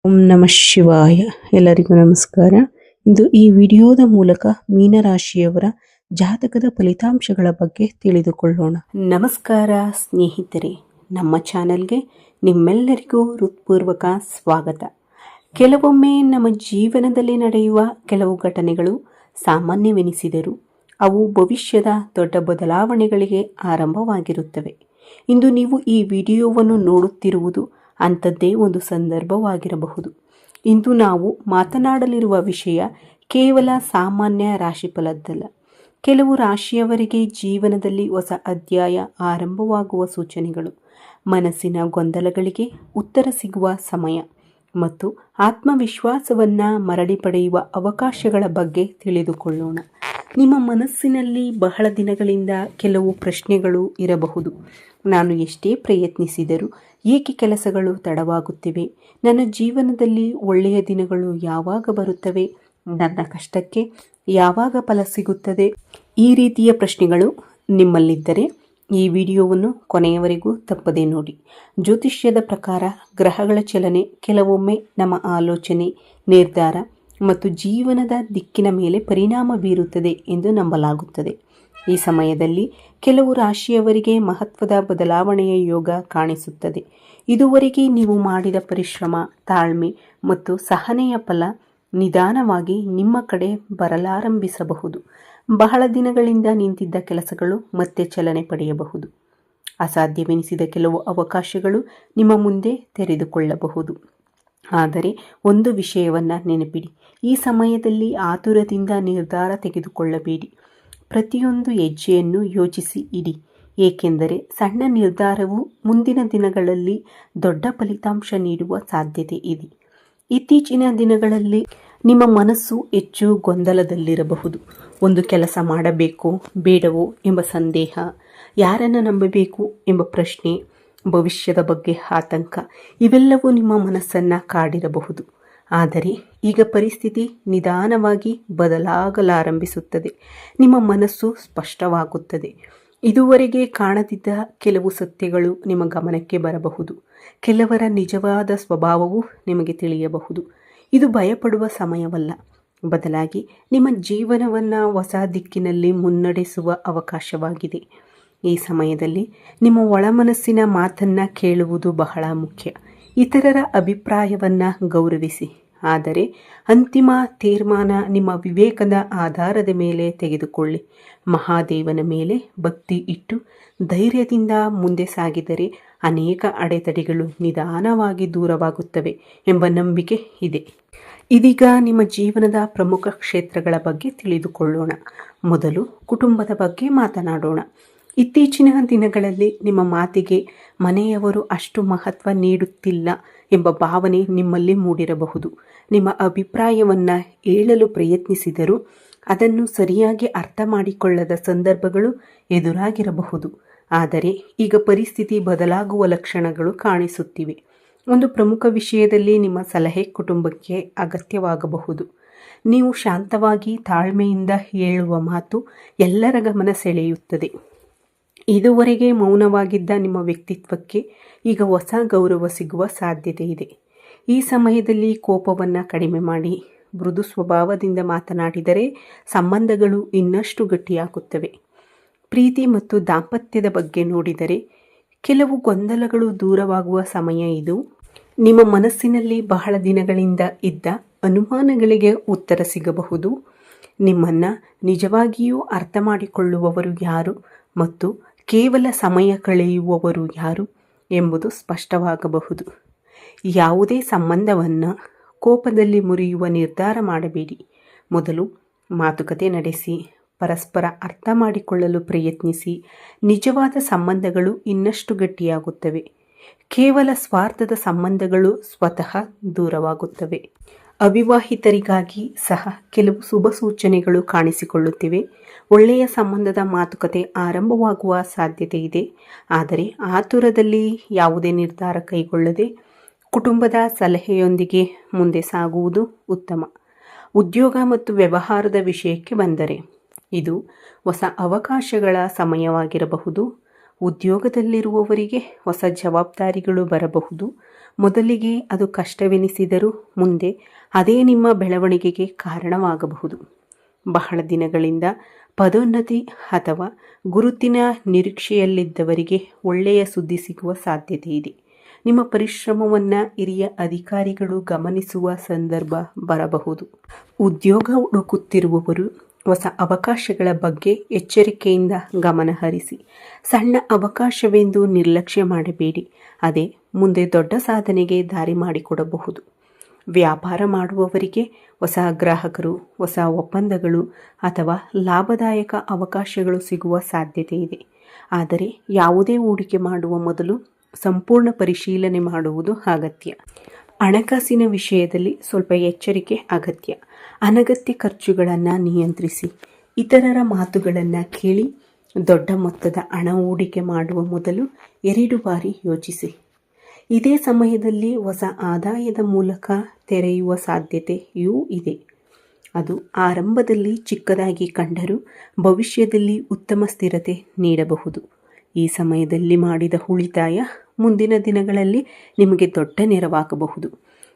ಓಂ ನಮಃ ಶಿವಾಯ. ಎಲ್ಲರಿಗೂ ನಮಸ್ಕಾರ. ಇಂದು ಈ ವಿಡಿಯೋದ ಮೂಲಕ ಮೀನರಾಶಿಯವರ ಜಾತಕದ ಫಲಿತಾಂಶಗಳ ಬಗ್ಗೆ ತಿಳಿದುಕೊಳ್ಳೋಣ. ನಮಸ್ಕಾರ ಸ್ನೇಹಿತರೆ, ನಮ್ಮ ಚಾನೆಲ್ಗೆ ನಿಮ್ಮೆಲ್ಲರಿಗೂ ಹೃತ್ಪೂರ್ವಕ ಸ್ವಾಗತ. ಕೆಲವೊಮ್ಮೆ ನಮ್ಮ ಜೀವನದಲ್ಲಿ ನಡೆಯುವ ಕೆಲವು ಘಟನೆಗಳು ಸಾಮಾನ್ಯವೆನಿಸಿದರೂ ಅವು ಭವಿಷ್ಯದ ದೊಡ್ಡ ಬದಲಾವಣೆಗಳಿಗೆ ಆರಂಭವಾಗಿರುತ್ತವೆ. ಇಂದು ನೀವು ಈ ವಿಡಿಯೋವನ್ನು ನೋಡುತ್ತಿರುವುದು ಅಂಥದ್ದೇ ಒಂದು ಸಂದರ್ಭವಾಗಿರಬಹುದು. ಇಂದು ನಾವು ಮಾತನಾಡಲಿರುವ ವಿಷಯ ಕೇವಲ ಸಾಮಾನ್ಯ ರಾಶಿಫಲದ್ದಲ್ಲ. ಕೆಲವು ರಾಶಿಯವರಿಗೆ ಜೀವನದಲ್ಲಿ ಹೊಸ ಅಧ್ಯಾಯ ಆರಂಭವಾಗುವ ಸೂಚನೆಗಳು, ಮನಸ್ಸಿನ ಗೊಂದಲಗಳಿಗೆ ಉತ್ತರ ಸಿಗುವ ಸಮಯ ಮತ್ತು ಆತ್ಮವಿಶ್ವಾಸವನ್ನು ಮರಳಿ ಪಡೆಯುವ ಅವಕಾಶಗಳ ಬಗ್ಗೆ ತಿಳಿದುಕೊಳ್ಳೋಣ. ನಿಮ್ಮ ಮನಸ್ಸಿನಲ್ಲಿ ಬಹಳ ದಿನಗಳಿಂದ ಕೆಲವು ಪ್ರಶ್ನೆಗಳು ಇರಬಹುದು. ನಾನು ಎಷ್ಟೇ ಪ್ರಯತ್ನಿಸಿದರೂ ಏಕೆ ಕೆಲಸಗಳು ತಡವಾಗುತ್ತಿವೆ? ನನ್ನ ಜೀವನದಲ್ಲಿ ಒಳ್ಳೆಯ ದಿನಗಳು ಯಾವಾಗ ಬರುತ್ತವೆ? ನನ್ನ ಕಷ್ಟಕ್ಕೆ ಯಾವಾಗ ಫಲ ಸಿಗುತ್ತದೆ? ಈ ರೀತಿಯ ಪ್ರಶ್ನೆಗಳು ನಿಮ್ಮಲ್ಲಿದ್ದರೆ ಈ ವಿಡಿಯೋವನ್ನು ಕೊನೆಯವರೆಗೂ ತಪ್ಪದೇ ನೋಡಿ. ಜ್ಯೋತಿಷ್ಯದ ಪ್ರಕಾರ ಗ್ರಹಗಳ ಚಲನೆ ಕೆಲವೊಮ್ಮೆ ನಮ್ಮ ಆಲೋಚನೆ, ನಿರ್ಧಾರ ಮತ್ತು ಜೀವನದ ದಿಕ್ಕಿನ ಮೇಲೆ ಪರಿಣಾಮ ಬೀರುತ್ತದೆ ಎಂದು ನಂಬಲಾಗುತ್ತದೆ. ಈ ಸಮಯದಲ್ಲಿ ಕೆಲವು ರಾಶಿಯವರಿಗೆ ಮಹತ್ವದ ಬದಲಾವಣೆಯ ಯೋಗ ಕಾಣಿಸುತ್ತದೆ. ಇದುವರೆಗೆ ನೀವು ಮಾಡಿದ ಪರಿಶ್ರಮ, ತಾಳ್ಮೆ ಮತ್ತು ಸಹನೆಯ ಫಲ ನಿಧಾನವಾಗಿ ನಿಮ್ಮ ಕಡೆ ಬರಲಾರಂಭಿಸಬಹುದು. ಬಹಳ ದಿನಗಳಿಂದ ನಿಂತಿದ್ದ ಕೆಲಸಗಳು ಮತ್ತೆ ಚಲನೆ ಪಡೆಯಬಹುದು. ಅಸಾಧ್ಯವೆನಿಸಿದ ಕೆಲವು ಅವಕಾಶಗಳು ನಿಮ್ಮ ಮುಂದೆ ತೆರೆದುಕೊಳ್ಳಬಹುದು. ಆದರೆ ಒಂದು ವಿಷಯವನ್ನು ನೆನಪಿಡಿ, ಈ ಸಮಯದಲ್ಲಿ ಆತುರದಿಂದ ನಿರ್ಧಾರ ತೆಗೆದುಕೊಳ್ಳಬೇಡಿ. ಪ್ರತಿಯೊಂದು ಹೆಜ್ಜೆಯನ್ನು ಯೋಚಿಸಿ ಇಡಿ, ಏಕೆಂದರೆ ಸಣ್ಣ ನಿರ್ಧಾರವು ಮುಂದಿನ ದಿನಗಳಲ್ಲಿ ದೊಡ್ಡ ಫಲಿತಾಂಶ ನೀಡುವ ಸಾಧ್ಯತೆ ಇದೆ. ಇತ್ತೀಚಿನ ದಿನಗಳಲ್ಲಿ ನಿಮ್ಮ ಮನಸ್ಸು ಹೆಚ್ಚು ಗೊಂದಲದಲ್ಲಿರಬಹುದು. ಒಂದು ಕೆಲಸ ಮಾಡಬೇಕೋ ಬೇಡವೋ ಎಂಬ ಸಂದೇಹ, ಯಾರನ್ನು ನಂಬಬೇಕು ಎಂಬ ಪ್ರಶ್ನೆ, ಭವಿಷ್ಯದ ಬಗ್ಗೆ ಆತಂಕ, ಇವೆಲ್ಲವೂ ನಿಮ್ಮ ಮನಸ್ಸನ್ನು ಕಾಡಿರಬಹುದು. ಆದರೆ ಈಗ ಪರಿಸ್ಥಿತಿ ನಿಧಾನವಾಗಿ ಬದಲಾಗಲಾರಂಭಿಸುತ್ತದೆ. ನಿಮ್ಮ ಮನಸ್ಸು ಸ್ಪಷ್ಟವಾಗುತ್ತದೆ. ಇದುವರೆಗೆ ಕಾಣದಿದ್ದ ಕೆಲವು ಸತ್ಯಗಳು ನಿಮ್ಮ ಗಮನಕ್ಕೆ ಬರಬಹುದು. ಕೆಲವರ ನಿಜವಾದ ಸ್ವಭಾವವು ನಿಮಗೆ ತಿಳಿಯಬಹುದು. ಇದು ಭಯಪಡುವ ಸಮಯವಲ್ಲ, ಬದಲಾಗಿ ನಿಮ್ಮ ಜೀವನವನ್ನು ಹೊಸ ದಿಕ್ಕಿನಲ್ಲಿ ಮುನ್ನಡೆಸುವ ಅವಕಾಶವಾಗಿದೆ. ಈ ಸಮಯದಲ್ಲಿ ನಿಮ್ಮ ಒಳಮನಸ್ಸಿನ ಮಾತನ್ನು ಕೇಳುವುದು ಬಹಳ ಮುಖ್ಯ. ಇತರರ ಅಭಿಪ್ರಾಯವನ್ನು ಗೌರವಿಸಿ, ಆದರೆ ಅಂತಿಮ ತೀರ್ಮಾನ ನಿಮ್ಮ ವಿವೇಕದ ಆಧಾರದ ಮೇಲೆ ತೆಗೆದುಕೊಳ್ಳಿ. ಮಹಾದೇವನ ಮೇಲೆ ಭಕ್ತಿ ಇಟ್ಟು ಧೈರ್ಯದಿಂದ ಮುಂದೆ ಸಾಗಿದರೆ ಅನೇಕ ಅಡೆತಡೆಗಳು ನಿಧಾನವಾಗಿ ದೂರವಾಗುತ್ತವೆ ಎಂಬ ನಂಬಿಕೆ ಇದೆ. ಇದೀಗ ನಿಮ್ಮ ಜೀವನದ ಪ್ರಮುಖ ಕ್ಷೇತ್ರಗಳ ಬಗ್ಗೆ ತಿಳಿದುಕೊಳ್ಳೋಣ. ಮೊದಲು ಕುಟುಂಬದ ಬಗ್ಗೆ ಮಾತನಾಡೋಣ. ಇತ್ತೀಚಿನ ದಿನಗಳಲ್ಲಿ ನಿಮ್ಮ ಮಾತಿಗೆ ಮನೆಯವರು ಅಷ್ಟು ಮಹತ್ವ ನೀಡುತ್ತಿಲ್ಲ ಎಂಬ ಭಾವನೆ ನಿಮ್ಮಲ್ಲಿ ಮೂಡಿರಬಹುದು. ನಿಮ್ಮ ಅಭಿಪ್ರಾಯವನ್ನು ಹೇಳಲು ಪ್ರಯತ್ನಿಸಿದರೂ ಅದನ್ನು ಸರಿಯಾಗಿ ಅರ್ಥ ಮಾಡಿಕೊಳ್ಳದ ಸಂದರ್ಭಗಳು ಎದುರಾಗಿರಬಹುದು. ಆದರೆ ಈಗ ಪರಿಸ್ಥಿತಿ ಬದಲಾಗುವ ಲಕ್ಷಣಗಳು ಕಾಣಿಸುತ್ತಿವೆ. ಒಂದು ಪ್ರಮುಖ ವಿಷಯದಲ್ಲಿ ನಿಮ್ಮ ಸಲಹೆ ಕುಟುಂಬಕ್ಕೆ ಅಗತ್ಯವಾಗಬಹುದು. ನೀವು ಶಾಂತವಾಗಿ ತಾಳ್ಮೆಯಿಂದ ಹೇಳುವ ಮಾತು ಎಲ್ಲರ ಗಮನ ಸೆಳೆಯುತ್ತದೆ. ಇದುವರೆಗೆ ಮೌನವಾಗಿದ್ದ ನಿಮ್ಮ ವ್ಯಕ್ತಿತ್ವಕ್ಕೆ ಈಗ ಹೊಸ ಗೌರವ ಸಿಗುವ ಸಾಧ್ಯತೆ ಇದೆ. ಈ ಸಮಯದಲ್ಲಿ ಕೋಪವನ್ನು ಕಡಿಮೆ ಮಾಡಿ ಮೃದು ಸ್ವಭಾವದಿಂದ ಮಾತನಾಡಿದರೆ ಸಂಬಂಧಗಳು ಇನ್ನಷ್ಟು ಗಟ್ಟಿಯಾಗುತ್ತವೆ. ಪ್ರೀತಿ ಮತ್ತು ದಾಂಪತ್ಯದ ಬಗ್ಗೆ ನೋಡಿದರೆ ಕೆಲವು ಗೊಂದಲಗಳು ದೂರವಾಗುವ ಸಮಯ ಇದು. ನಿಮ್ಮ ಮನಸ್ಸಿನಲ್ಲಿ ಬಹಳ ದಿನಗಳಿಂದ ಇದ್ದ ಅನುಮಾನಗಳಿಗೆ ಉತ್ತರ ಸಿಗಬಹುದು. ನಿಮ್ಮನ್ನು ನಿಜವಾಗಿಯೂ ಅರ್ಥ ಮಾಡಿಕೊಳ್ಳುವವರು ಯಾರು ಮತ್ತು ಕೇವಲ ಸಮಯ ಕಳೆಯುವವರು ಯಾರು ಎಂಬುದು ಸ್ಪಷ್ಟವಾಗಬಹುದು. ಯಾವುದೇ ಸಂಬಂಧವನ್ನು ಕೋಪದಲ್ಲಿ ಮುರಿಯುವ ನಿರ್ಧಾರ ಮಾಡಬೇಡಿ. ಮೊದಲು ಮಾತುಕತೆ ನಡೆಸಿ, ಪರಸ್ಪರ ಅರ್ಥ ಮಾಡಿಕೊಳ್ಳಲು ಪ್ರಯತ್ನಿಸಿ. ನಿಜವಾದ ಸಂಬಂಧಗಳು ಇನ್ನಷ್ಟು ಗಟ್ಟಿಯಾಗುತ್ತವೆ. ಕೇವಲ ಸ್ವಾರ್ಥದ ಸಂಬಂಧಗಳು ಸ್ವತಃ ದೂರವಾಗುತ್ತವೆ. ಅವಿವಾಹಿತರಿಗಾಗಿ ಸಹ ಕೆಲವು ಶುಭ ಸೂಚನೆಗಳು ಕಾಣಿಸಿಕೊಳ್ಳುತ್ತಿವೆ. ಒಳ್ಳೆಯ ಸಂಬಂಧದ ಮಾತುಕತೆ ಆರಂಭವಾಗುವ ಸಾಧ್ಯತೆ ಇದೆ. ಆದರೆ ಆತುರದಲ್ಲಿ ಯಾವುದೇ ನಿರ್ಧಾರ ಕೈಗೊಳ್ಳದೆ ಕುಟುಂಬದ ಸಲಹೆಯೊಂದಿಗೆ ಮುಂದೆ ಸಾಗುವುದು ಉತ್ತಮ. ಉದ್ಯೋಗ ಮತ್ತು ವ್ಯವಹಾರದ ವಿಷಯಕ್ಕೆ ಬಂದರೆ ಇದು ಹೊಸ ಅವಕಾಶಗಳ ಸಮಯವಾಗಿರಬಹುದು. ಉದ್ಯೋಗದಲ್ಲಿರುವವರಿಗೆ ಹೊಸ ಜವಾಬ್ದಾರಿಗಳು ಬರಬಹುದು ಮೊದಲಿಗೆ ಅದು ಕಷ್ಟವೆನಿಸಿದರೂ ಮುಂದೆ ಅದೇ ನಿಮ್ಮ ಬೆಳವಣಿಗೆಗೆ ಕಾರಣವಾಗಬಹುದು. ಬಹಳ ದಿನಗಳಿಂದ ಪದೋನ್ನತಿ ಅಥವಾ ಗುರುತಿನ ನಿರೀಕ್ಷೆಯಲ್ಲಿದ್ದವರಿಗೆ ಒಳ್ಳೆಯ ಸುದ್ದಿ ಸಿಗುವ ಸಾಧ್ಯತೆ ಇದೆ. ನಿಮ್ಮ ಪರಿಶ್ರಮವನ್ನು ಹಿರಿಯ ಅಧಿಕಾರಿಗಳು ಗಮನಿಸುವ ಸಂದರ್ಭ ಬರಬಹುದು. ಉದ್ಯೋಗ ಹುಡುಕುತ್ತಿರುವವರು ಹೊಸ ಅವಕಾಶಗಳ ಬಗ್ಗೆ ಎಚ್ಚರಿಕೆಯಿಂದ ಗಮನಹರಿಸಿ. ಸಣ್ಣ ಅವಕಾಶವೆಂದು ನಿರ್ಲಕ್ಷ್ಯ ಮಾಡಬೇಡಿ, ಅದೇ ಮುಂದೆ ದೊಡ್ಡ ಸಾಧನೆಗೆ ದಾರಿ ಮಾಡಿಕೊಡಬಹುದು. ವ್ಯಾಪಾರ ಮಾಡುವವರಿಗೆ ಹೊಸ ಗ್ರಾಹಕರು, ಹೊಸ ಒಪ್ಪಂದಗಳು ಅಥವಾ ಲಾಭದಾಯಕ ಅವಕಾಶಗಳು ಸಿಗುವ ಸಾಧ್ಯತೆ ಇದೆ. ಆದರೆ ಯಾವುದೇ ಹೂಡಿಕೆ ಮಾಡುವ ಮೊದಲು ಸಂಪೂರ್ಣ ಪರಿಶೀಲನೆ ಮಾಡುವುದು ಅಗತ್ಯ. ಹಣಕಾಸಿನ ವಿಷಯದಲ್ಲಿ ಸ್ವಲ್ಪ ಎಚ್ಚರಿಕೆ ಅಗತ್ಯ. ಅನಗತ್ಯ ಖರ್ಚುಗಳನ್ನು ನಿಯಂತ್ರಿಸಿ. ಇತರರ ಮಾತುಗಳನ್ನು ಕೇಳಿ ದೊಡ್ಡ ಮೊತ್ತದ ಹಣ ಹೂಡಿಕೆ ಮಾಡುವ ಮೊದಲು 2 ಬಾರಿ ಯೋಚಿಸಿ. ಇದೇ ಸಮಯದಲ್ಲಿ ಹೊಸ ಆದಾಯದ ಮೂಲಕ ತೆರೆಯುವ ಸಾಧ್ಯತೆಯೂ ಇದೆ. ಅದು ಆರಂಭದಲ್ಲಿ ಚಿಕ್ಕದಾಗಿ ಕಂಡರೂ ಭವಿಷ್ಯದಲ್ಲಿ ಉತ್ತಮ ಸ್ಥಿರತೆ ನೀಡಬಹುದು. ಈ ಸಮಯದಲ್ಲಿ ಮಾಡಿದ ಉಳಿತಾಯ ಮುಂದಿನ ದಿನಗಳಲ್ಲಿ ನಿಮಗೆ ದೊಡ್ಡ ನೆರವಾಗಬಹುದು.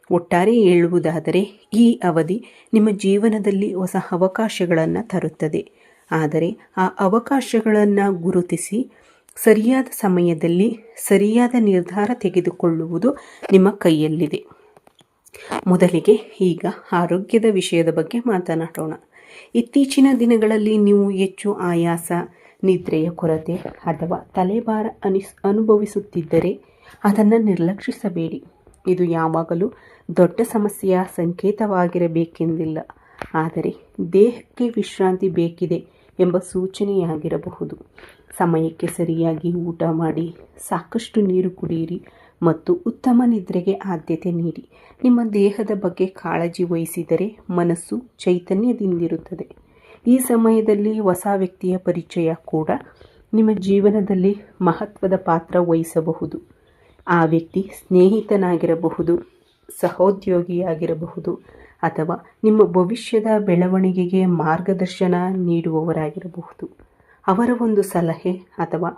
ಒಟ್ಟಾರೆ ಹೇಳುವುದಾದರೆ ಈ ಅವಧಿ ನಿಮ್ಮ ಜೀವನದಲ್ಲಿ ಹೊಸ ಅವಕಾಶಗಳನ್ನು ತರುತ್ತದೆ. ಆದರೆ ಆ ಅವಕಾಶಗಳನ್ನು ಗುರುತಿಸಿ ಸರಿಯಾದ ಸಮಯದಲ್ಲಿ ಸರಿಯಾದ ನಿರ್ಧಾರ ತೆಗೆದುಕೊಳ್ಳುವುದು ನಿಮ್ಮ ಕೈಯಲ್ಲಿದೆ. ಮೊದಲಿಗೆ ಈಗ ಆರೋಗ್ಯದ ವಿಷಯದ ಬಗ್ಗೆ ಮಾತನಾಡೋಣ. ಇತ್ತೀಚಿನ ದಿನಗಳಲ್ಲಿ ನೀವು ಹೆಚ್ಚು ಆಯಾಸ, ನಿದ್ರೆಯ ಕೊರತೆ ಅಥವಾ ತಲೆಭಾರ ಅನುಭವಿಸುತ್ತಿದ್ದರೆ ಅದನ್ನು ನಿರ್ಲಕ್ಷಿಸಬೇಡಿ. ಇದು ಯಾವಾಗಲೂ ದೊಡ್ಡ ಸಮಸ್ಯೆಯ ಸಂಕೇತವಾಗಿರಬೇಕೆಂದಿಲ್ಲ, ಆದರೆ ದೇಹಕ್ಕೆ ವಿಶ್ರಾಂತಿ ಬೇಕಿದೆ ಎಂಬ ಸೂಚನೆಯಾಗಿರಬಹುದು. ಸಮಯಕ್ಕೆ ಸರಿಯಾಗಿ ಊಟ ಮಾಡಿ, ಸಾಕಷ್ಟು ನೀರು ಕುಡಿಯಿರಿ ಮತ್ತು ಉತ್ತಮ ನಿದ್ರೆಗೆ ಆದ್ಯತೆ ನೀಡಿ. ನಿಮ್ಮ ದೇಹದ ಬಗ್ಗೆ ಕಾಳಜಿ ವಹಿಸಿದರೆ ಮನಸ್ಸು ಚೈತನ್ಯದಿಂದಿರುತ್ತದೆ. ಈ ಸಮಯದಲ್ಲಿ ಹೊಸ ವ್ಯಕ್ತಿಯ ಪರಿಚಯ ಕೂಡ ನಿಮ್ಮ ಜೀವನದಲ್ಲಿ ಮಹತ್ವದ ಪಾತ್ರ ವಹಿಸಬಹುದು. ಆ ವ್ಯಕ್ತಿ ಸ್ನೇಹಿತನಾಗಿರಬಹುದು, ಸಹೋದ್ಯೋಗಿಯಾಗಿರಬಹುದು ಅಥವಾ ನಿಮ್ಮ ಭವಿಷ್ಯದ ಬೆಳವಣಿಗೆಗೆ ಮಾರ್ಗದರ್ಶನ ನೀಡುವವರಾಗಿರಬಹುದು. ಅವರ ಒಂದು ಸಲಹೆ ಅಥವಾ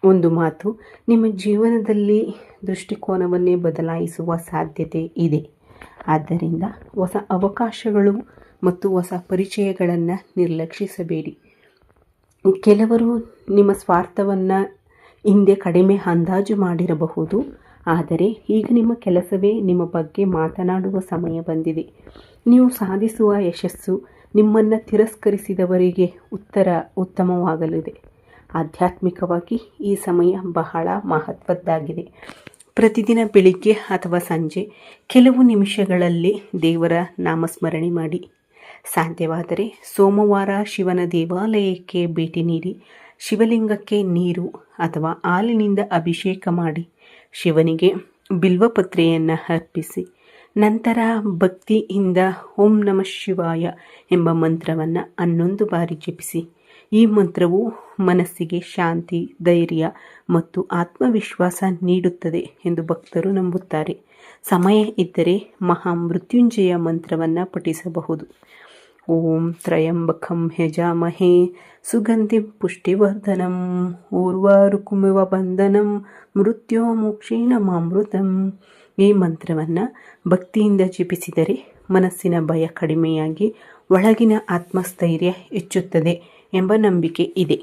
ಒಂದು ಮಾತು ನಿಮ್ಮ ಜೀವನದಲ್ಲಿ ದೃಷ್ಟಿಕೋನವನ್ನೇ ಬದಲಾಯಿಸುವ ಸಾಧ್ಯತೆ ಇದೆ. ಆದ್ದರಿಂದ ಹೊಸ ಅವಕಾಶಗಳು ಮತ್ತು ಹೊಸ ಪರಿಚಯಗಳನ್ನು ನಿರ್ಲಕ್ಷಿಸಬೇಡಿ. ಕೆಲವರು ನಿಮ್ಮ ಸ್ವಾರ್ಥವನ್ನು ಹಿಂದೆ ಕಡಿಮೆ ಅಂದಾಜು ಮಾಡಿರಬಹುದು, ಆದರೆ ಈಗ ನಿಮ್ಮ ಕೆಲಸವೇ ನಿಮ್ಮ ಬಗ್ಗೆ ಮಾತನಾಡುವ ಸಮಯ ಬಂದಿದೆ. ನೀವು ಸಾಧಿಸುವ ಯಶಸ್ಸು ನಿಮ್ಮನ್ನು ತಿರಸ್ಕರಿಸಿದವರಿಗೆ ಉತ್ತಮವಾಗಲಿದೆ. ಆಧ್ಯಾತ್ಮಿಕವಾಗಿ ಈ ಸಮಯ ಬಹಳ ಮಹತ್ವದ್ದಾಗಿದೆ. ಪ್ರತಿದಿನ ಬೆಳಿಗ್ಗೆ ಅಥವಾ ಸಂಜೆ ಕೆಲವು ನಿಮಿಷಗಳಲ್ಲಿ ದೇವರ ನಾಮಸ್ಮರಣೆ ಮಾಡಿ. ಸಾಧ್ಯವಾದರೆ ಸೋಮವಾರ ಶಿವನ ದೇವಾಲಯಕ್ಕೆ ಭೇಟಿ ನೀಡಿ ಶಿವಲಿಂಗಕ್ಕೆ ನೀರು ಅಥವಾ ಹಾಲಿನಿಂದ ಅಭಿಷೇಕ ಮಾಡಿ ಶಿವನಿಗೆ ಬಿಲ್ವಪತ್ರೆಯನ್ನು ಅರ್ಪಿಸಿ. ನಂತರ ಭಕ್ತಿಯಿಂದ ಓಂ ನಮಃ ಶಿವಾಯ ಎಂಬ ಮಂತ್ರವನ್ನು 11 ಬಾರಿ ಜಪಿಸಿ. ಈ ಮಂತ್ರವು ಮನಸ್ಸಿಗೆ ಶಾಂತಿ, ಧೈರ್ಯ ಮತ್ತು ಆತ್ಮವಿಶ್ವಾಸ ನೀಡುತ್ತದೆ ಎಂದು ಭಕ್ತರು ನಂಬುತ್ತಾರೆ. ಸಮಯ ಇದ್ದರೆ ಮಹಾಮೃತ್ಯುಂಜಯ ಮಂತ್ರವನ್ನು ಪಠಿಸಬಹುದು. ಓಂ ತ್ರಯಂಬಕಂ ಯಜಾಮಹೇ ಸುಗಂಧಿಂ ಪುಷ್ಟಿವರ್ಧನಂ ಊರ್ವಾರುಕುಮಿವ ಬಂಧನಂ ಮೃತ್ಯೋ ಮೋಕ್ಷೇಣ ಮಾಮೃತಂ. ಈ ಮಂತ್ರವನ್ನು ಭಕ್ತಿಯಿಂದ ಜಪಿಸಿದರೆ ಮನಸ್ಸಿನ ಭಯ ಕಡಿಮೆಯಾಗಿ ಒಳಗಿನ ಆತ್ಮಸ್ಥೈರ್ಯ ಹೆಚ್ಚುತ್ತದೆ ಎಂಬ ನಂಬಿಕೆ ಇದೆ.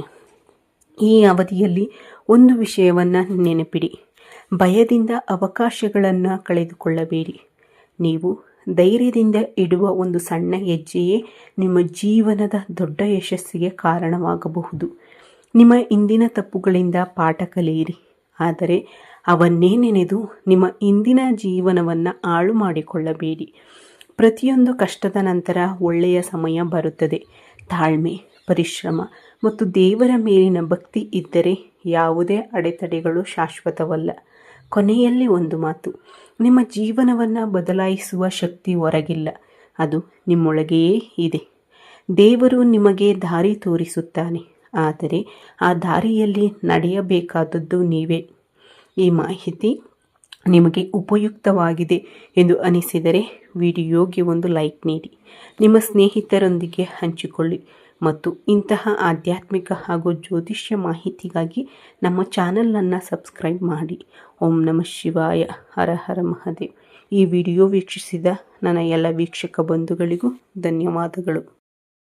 ಈ ಅವಧಿಯಲ್ಲಿ ಒಂದು ವಿಷಯವನ್ನು ನೆನಪಿಡಿ: ಭಯದಿಂದ ಅವಕಾಶಗಳನ್ನು ಕಳೆದುಕೊಳ್ಳಬೇಡಿ. ನೀವು ಧೈರ್ಯದಿಂದ ಇಡುವ ಒಂದು ಸಣ್ಣ ಹೆಜ್ಜೆಯೇ ನಿಮ್ಮ ಜೀವನದ ದೊಡ್ಡ ಯಶಸ್ಸಿಗೆ ಕಾರಣವಾಗಬಹುದು. ನಿಮ್ಮ ಹಿಂದಿನ ತಪ್ಪುಗಳಿಂದ ಪಾಠ ಕಲಿಯಿರಿ, ಆದರೆ ಅವನ್ನೇ ನೆನೆದು ನಿಮ್ಮ ಇಂದಿನ ಜೀವನವನ್ನು ಹಾಳು ಮಾಡಿಕೊಳ್ಳಬೇಡಿ. ಪ್ರತಿಯೊಂದು ಕಷ್ಟದ ನಂತರ ಒಳ್ಳೆಯ ಸಮಯ ಬರುತ್ತದೆ. ತಾಳ್ಮೆ, ಪರಿಶ್ರಮ ಮತ್ತು ದೇವರ ಮೇಲಿನ ಭಕ್ತಿ ಇದ್ದರೆ ಯಾವುದೇ ಅಡೆತಡೆಗಳು ಶಾಶ್ವತವಲ್ಲ. ಕೊನೆಯಲ್ಲಿ ಒಂದು ಮಾತು: ನಿಮ್ಮ ಜೀವನವನ್ನು ಬದಲಾಯಿಸುವ ಶಕ್ತಿ ಹೊರಗಿಲ್ಲ, ಅದು ನಿಮ್ಮೊಳಗೆಯೇ ಇದೆ. ದೇವರು ನಿಮಗೆ ದಾರಿ ತೋರಿಸುತ್ತಾನೆ, ಆದರೆ ಆ ದಾರಿಯಲ್ಲಿ ನಡೆಯಬೇಕಾದದ್ದು ನೀವೇ. ಈ ಮಾಹಿತಿ ನಿಮಗೆ ಉಪಯುಕ್ತವಾಗಿದೆ ಎಂದು ಅನಿಸಿದರೆ ವಿಡಿಯೋಗೆ ಒಂದು ಲೈಕ್ ನೀಡಿ, ನಿಮ್ಮ ಸ್ನೇಹಿತರೊಂದಿಗೆ ಹಂಚಿಕೊಳ್ಳಿ ಮತ್ತು ಇಂತಹ ಆಧ್ಯಾತ್ಮಿಕ ಹಾಗೂ ಜ್ಯೋತಿಷ್ಯ ಮಾಹಿತಿಗಾಗಿ ನಮ್ಮ ಚಾನಲನ್ನು ಸಬ್ಸ್ಕ್ರೈಬ್ ಮಾಡಿ. ಓಂ ನಮಃ ಶಿವಾಯ. ಹರ ಹರ ಮಹಾದೇವ್. ಈ ವಿಡಿಯೋ ವೀಕ್ಷಿಸಿದ ನನ್ನ ಎಲ್ಲ ವೀಕ್ಷಕ ಬಂಧುಗಳಿಗೂ ಧನ್ಯವಾದಗಳು.